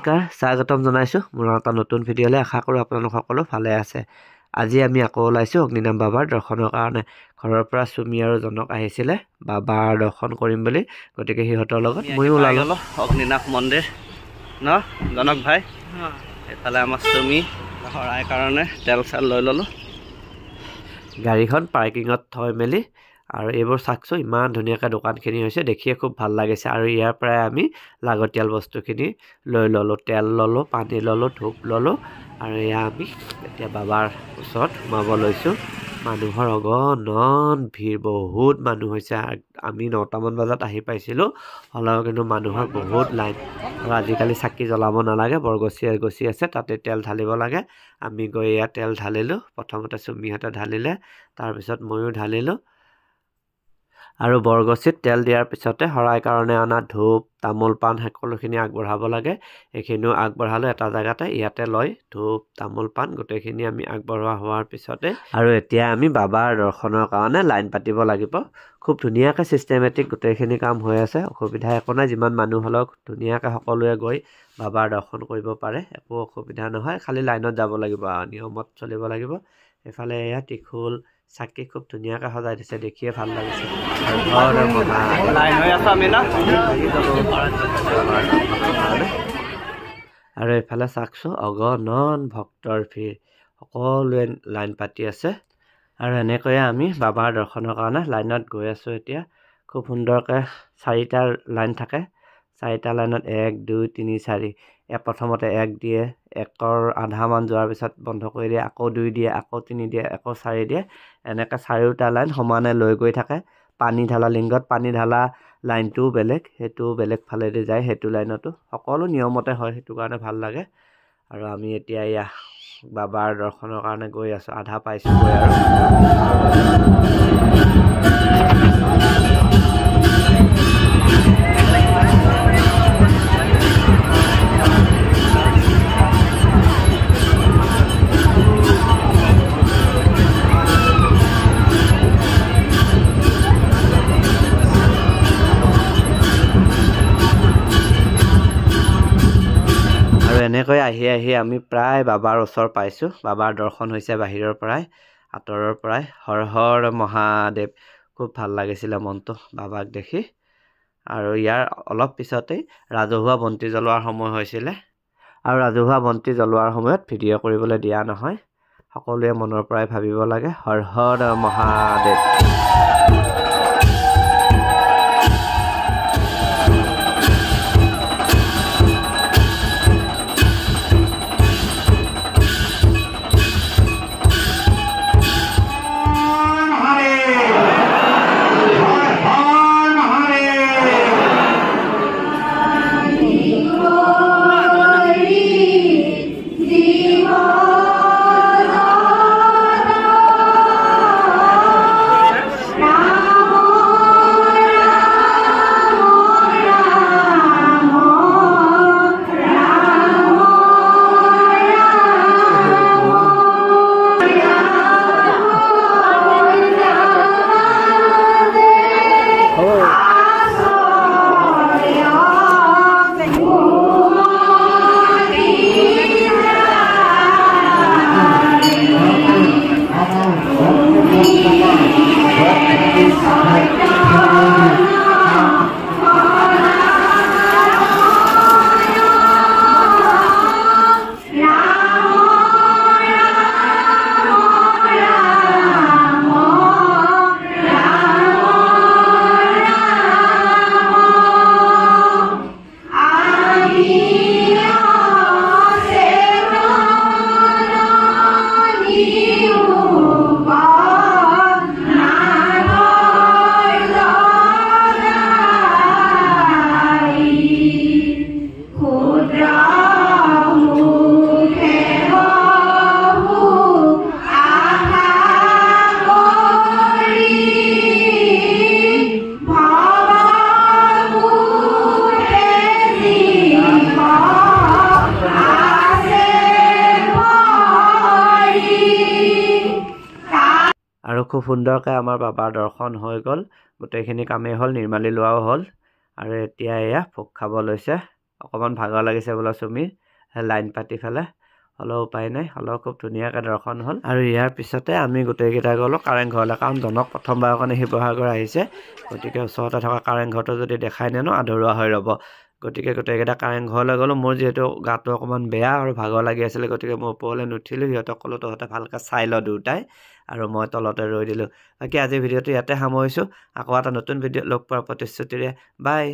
নমস্কাৰ, স্বাগতম জনাইছোঁ মোৰ এটা নতুন ভিডিঅ'লৈ। আশা কৰোঁ আপোনালোক সকলো ভালে আছে। আজি আমি আকৌ ওলাইছোঁ অগ্নিনাভ বাবাৰ দৰ্শনৰ কাৰণে। ঘৰৰ পৰা চুমি আৰু জনক আহিছিলে বাবাৰ দৰ্শন কৰিম বুলি, গতিকে সিহঁতৰ লগত ময়ো ওলালোঁ। অগ্নিনাভ মন্দিৰ ন জনক ভাই, এইফালে আমাৰ চুমি শৰাই কাৰণে তেল চেল লৈ ল'লোঁ। গাড়ীখন পাৰ্কিঙত থৈ মেলি আৰু এইবোৰ চাওকচোন, ইমান ধুনীয়াকৈ দোকানখিনি হৈছে, দেখিয়ে খুব ভাল লাগিছে। আৰু ইয়াৰ পৰাই আমি লাগতিয়াল বস্তুখিনি লৈ ল'লোঁ। তেল ল'লোঁ, পানী ল'লোঁ, ধূপ ল'লোঁ। আৰু এয়া আমি এতিয়া বাবাৰ ওচৰত সোমাব লৈছোঁ। মানুহৰ অগণন ভিৰ, বহুত মানুহ হৈছে। আমি 9টামান বজাত আহি পাইছিলোঁ, হ'লেও কিন্তু মানুহৰ বহুত লাইন। আৰু আজিকালি চাকি জ্বলাব নালাগে, বৰগছি আছে, তাতে তেল ঢালিব লাগে। আমি গৈ এয়া তেল ঢালিলোঁ। প্ৰথমতে চুমিহঁতে ঢালিলে, তাৰপিছত ময়ো ঢালিলোঁ। আৰু বৰগছিত তেল দিয়াৰ পিছতে শৰাই কাৰণে অনা ধূপ, তামোল পাণ সকলোখিনি আগবঢ়াব লাগে। এইখিনিও আগবঢ়ালোঁ এটা জেগাতে, ইয়াতে লৈ ধূপ, তামোল পাণ গোটেইখিনি আমি আগবঢ়োৱা হোৱাৰ পিছতে আৰু এতিয়া আমি বাবাৰ দৰ্শনৰ কাৰণে লাইন পাতিব লাগিব। খুব ধুনীয়াকৈ ছিষ্টেমেটিক গোটেইখিনি কাম হৈ আছে, অসুবিধা একো নাই। যিমান মানুহ হ'লেও ধুনীয়াকৈ সকলোৱে গৈ বাবাৰ দৰ্শন কৰিব পাৰে, একো অসুবিধা নহয়। খালি লাইনত যাব লাগিব আৰু নিয়মত চলিব লাগিব। এইফালে এয়া ত্ৰিশূল, চাকি খুব ধুনীয়াকৈ সজাই দিছে, দেখিয়ে ভাল লাগিছে। আৰু এইফালে চাওকচোন, অগণন ভক্তৰ ভিৰ, সকলোৱে লাইন পাতি আছে। আৰু এনেকৈয়ে আমি বাবাৰ দৰ্শনৰ কাৰণে লাইনত গৈ আছোঁ। এতিয়া খুব সুন্দৰকৈ 4টা লাইন থাকে, 4টা লাইনত 1, 2, 3, 4। প্ৰথমতে 1 দিয়ে, 1ৰ আধামান যোৱাৰ পিছত বন্ধ কৰি দিয়ে, আকৌ 2 দিয়ে, আকৌ 3 দিয়ে, আকৌ 4 দিয়ে। এনেকৈ 4টা লাইন সমানে লৈ গৈ থাকে। পানী ঢালা লিংগত পানী ঢালা লাইনটোও বেলেগ, সেইটোও বেলেগ ফালেদি যায়, সেইটো লাইনতো সকলো নিয়মতে হয়, সেইটো কাৰণে ভাল লাগে। আৰু আমি এতিয়া এয়া বাবাৰ দৰ্শনৰ কাৰণে গৈ আছোঁ, আধা পাইছোঁ গৈ। আৰু এনেকৈ আহি আমি প্ৰায় বাবাৰ ওচৰ পাইছোঁ। বাবাৰ দৰ্শন হৈছে বাহিৰৰ পৰাই, আঁতৰৰ পৰাই। হৰ হৰ মহাদেৱ, খুব ভাল লাগিছিলে মনটো বাবাক দেখি। আৰু ইয়াৰ অলপ পিছতেই ৰাজহুৱা বন্তি জ্বলোৱাৰ সময় হৈছিলে। আৰু ৰাজহুৱা বন্তি জ্বলোৱাৰ সময়ত ভিডিঅ' কৰিবলৈ দিয়া নহয়, সকলোৱে মনৰ পৰাই ভাবিব লাগে হৰ হৰ মহাদেৱ। আৰু খুব সুন্দৰকৈ আমাৰ বাবাৰ দৰ্শন হৈ গ'ল। গোটেইখিনি কামেই হ'ল, নিৰ্মালি লোৱাও হ'ল। আৰু এতিয়া এয়া ভোগ খাব লৈছে অকণমান ভাগৰ লাগিছে বোলে চুমি লাইন পাতি ফেলে হ'লেও উপায় নাই হ'লেও খুব ধুনীয়াকৈ দৰ্শন হ'ল আৰু ইয়াৰ পিছতে আমি গোটেইকেইটা গ'লোঁ কাৰেংঘৰলৈ কাৰণ জনক প্ৰথমবাৰৰ কাৰণে শিৱসাগৰ আহিছে গতিকে ওচৰতে থকা কাৰেংঘৰটো যদি দেখাই নিয়ে ন আধৰুৱা হৈ ৰ'ব গতিকে গোটেইকেইটা কাৰেংঘৰলৈ গ'লোঁ মোৰ যিহেতু গাটো অকণমান বেয়া আৰু ভাগৰ লাগি আছিলে গতিকে মই ওপৰলৈ নুঠিলোঁ সিহঁতক ক'লোঁ তহঁতে ভালকৈ চাই ল দুয়োটাই আৰু মই তলতে ৰৈ দিলোঁ বাকী আজিৰ ভিডিঅ'টো ইয়াতে সামৰিছোঁ আকৌ এটা নতুন ভিডিঅ'ত লগ পোৱাৰ প্ৰতিশ্ৰুতিৰে বাই